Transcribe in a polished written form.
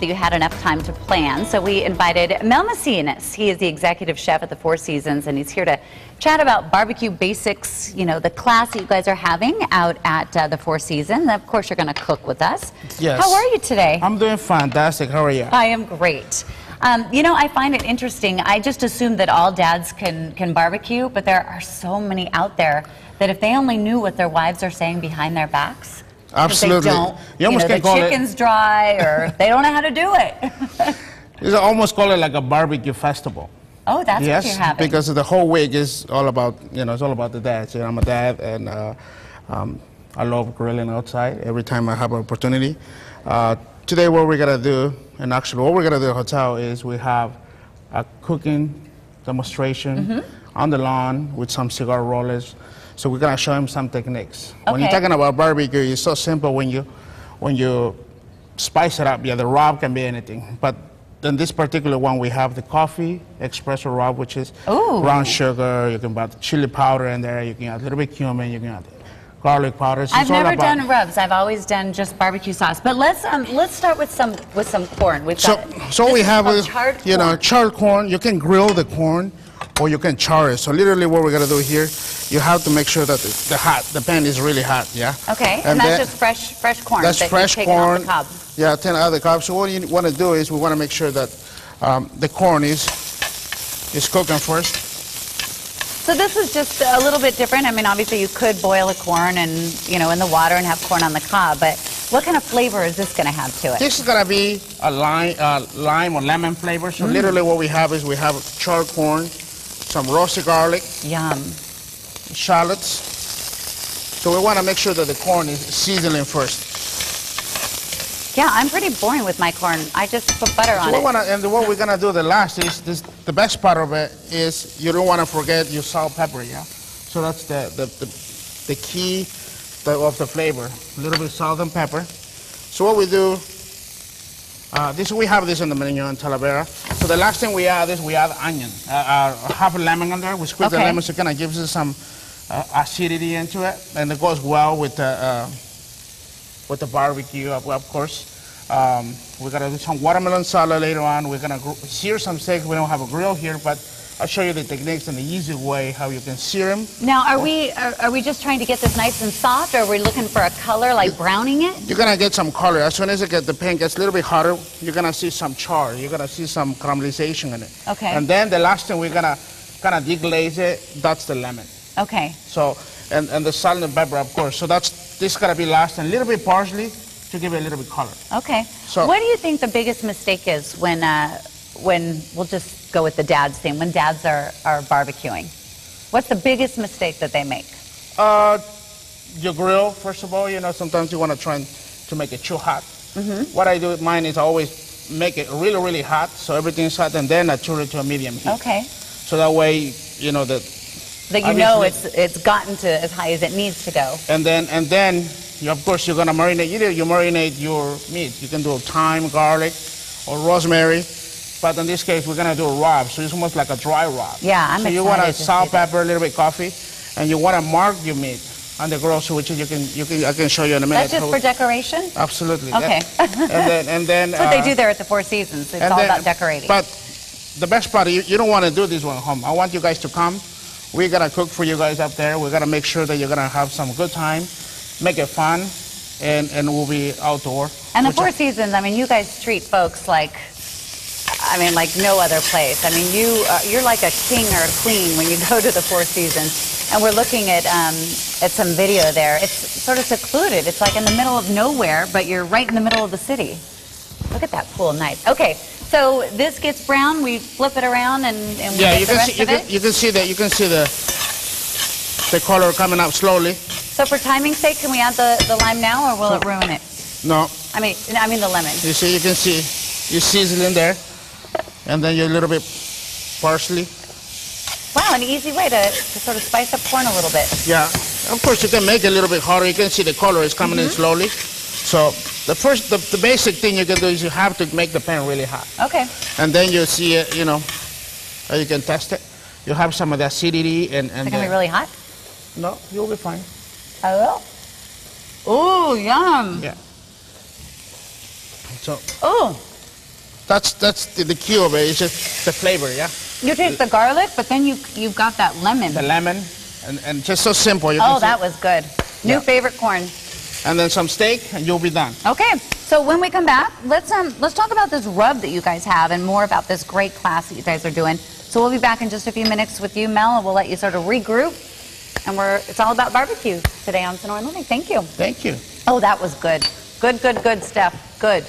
that you had enough time to plan, so we invited Mel Macias. He is the executive chef at the Four Seasons, and he's here to chat about barbecue basics, you know, the class that you guys are having out at the Four Seasons. And of course, you're going to cook with us. Yes. How are you today? I'm doing fantastic. How are you? I am great. You know, I find it interesting. I just assume that all dads can barbecue, but there are so many out there that if they only knew what their wives are saying behind their backs, absolutely. They don't, you almost know, can call the chicken's dry, or they don't know how to do it. You almost call it like a barbecue festival. Oh, that's what you're having. Because the whole week is all about, you know, it's all about the dads. You know, I'm a dad, and I love grilling outside every time I have an opportunity. Today, what we're gonna do, and actually what we're gonna do at the hotel, is we have a cooking demonstration on the lawn with some cigar rollers. So we're gonna show him some techniques. Okay. When you're talking about barbecue, it's so simple. When you spice it up, yeah, the rub can be anything. But in this particular one, we have the coffee espresso rub, which is brown sugar. You can put chili powder in there. You can add a little bit cumin. You can add garlic powder. So I've never done rubs. I've always done just barbecue sauce. But let's start with some corn. We've got so we have charred corn. You can grill the corn, or you can char it. So literally, what we're gonna do here, you have to make sure that the pan is really hot. Yeah. Okay. And that's just fresh corn. That's fresh corn. Off the cob. Yeah, 10 out of the cob. So what you want to do is we want to make sure that the corn is cooking first. So this is just a little bit different. I mean, obviously you could boil a corn and, you know, in the water and have corn on the cob, but what kind of flavor is this going to have to it? This is going to be a lime or lemon flavor. So literally what we have is we have charred corn, some roasted garlic. Yum. Shallots. So we want to make sure that the corn is seasoning first. Yeah, I'm pretty boring with my corn. I just put butter on it. And what we're gonna do the last is the best part of it is you don't want to forget your salt, pepper. Yeah. So that's the key of the flavor. A little bit of salt and pepper. So what we do, we have this in the menu in Talavera. So the last thing we add is we add onion, half a lemon on there. We squeeze the lemon, so it kind of gives us some acidity into it, and it goes well with the barbecue, of course. We're gonna do some watermelon salad later on. We're gonna sear some steaks. We don't have a grill here, but I'll show you the techniques and the easy way how you can sear them. Now, are we just trying to get this nice and soft, or are we looking for a color, like browning it? You're gonna get some color. As soon as the pan gets a little bit hotter, you're gonna see some char. You're gonna see some caramelization in it. Okay. And then the last thing we're gonna kind of deglaze it. That's the lemon. Okay. So, and the salt and pepper, of course. So this is gonna be last, and a little bit parsley to give it a little bit color. Okay. So, what do you think the biggest mistake is when we'll just go with the dads thing, when dads are barbecuing? What's the biggest mistake that they make? Your grill, first of all. You know, sometimes you want to try to make it too hot. What I do with mine is I always make it really, really hot, so everything's hot, and then I turn it to a medium heat. Okay. So that way, you know that you know it's gotten to as high as it needs to go. And then of course you're gonna marinate. Either you marinate your meat. You can do thyme, garlic, or rosemary. But in this case, we're gonna do a rub, so it's almost like a dry rub. Yeah, I'm excited. So you want to salt, pepper, a little bit coffee, and you want to mark your meat on the grill, so which I can show you in a minute. That's just for decoration? Absolutely. Okay. and then that's what they do there at the Four Seasons. It's all about decorating. But the best part, you don't want to do this one at home. I want you guys to come. We're gonna cook for you guys up there. We're gonna make sure that you're gonna have some good time, make it fun, and we'll be outdoor. And the Four Seasons, I mean, you guys treat folks like no other place. I mean, you're like a king or a queen when you go to the Four Seasons. And we're looking at some video there. It's sort of secluded. It's like in the middle of nowhere, but you're right in the middle of the city. Look at that pool, nice. Okay, so this gets brown. We flip it around and we get the rest of it. You can see the color coming up slowly. So for timing's sake, can we add the lime now, or will it ruin it? No. I mean the lemon. You see, you can see you season in there, and then you a little bit parsley. Wow, an easy way to sort of spice up corn a little bit. Yeah, of course you can make it a little bit hotter. You can see the color is coming in slowly. So the basic thing you can do is you have to make the pan really hot. Okay. And then you see it, you know, you can test it. You have some of the acidity and. Is it gonna be really hot? No, you'll be fine. I will. Ooh, yum. Yeah. So. Ooh. That's the key of it. It's just the flavor, yeah. You taste the garlic, but then you've got that lemon. The lemon, and just so simple. Oh, that was good. New favorite corn. And then some steak, and you'll be done. Okay, so when we come back, let's talk about this rub that you guys have and more about this great class that you guys are doing. So we'll be back in just a few minutes with you, Mel, and we'll let you sort of regroup. And it's all about barbecue today on Sonoran Living. Thank you. Thank you. Oh, that was good. Good, Steph. Good.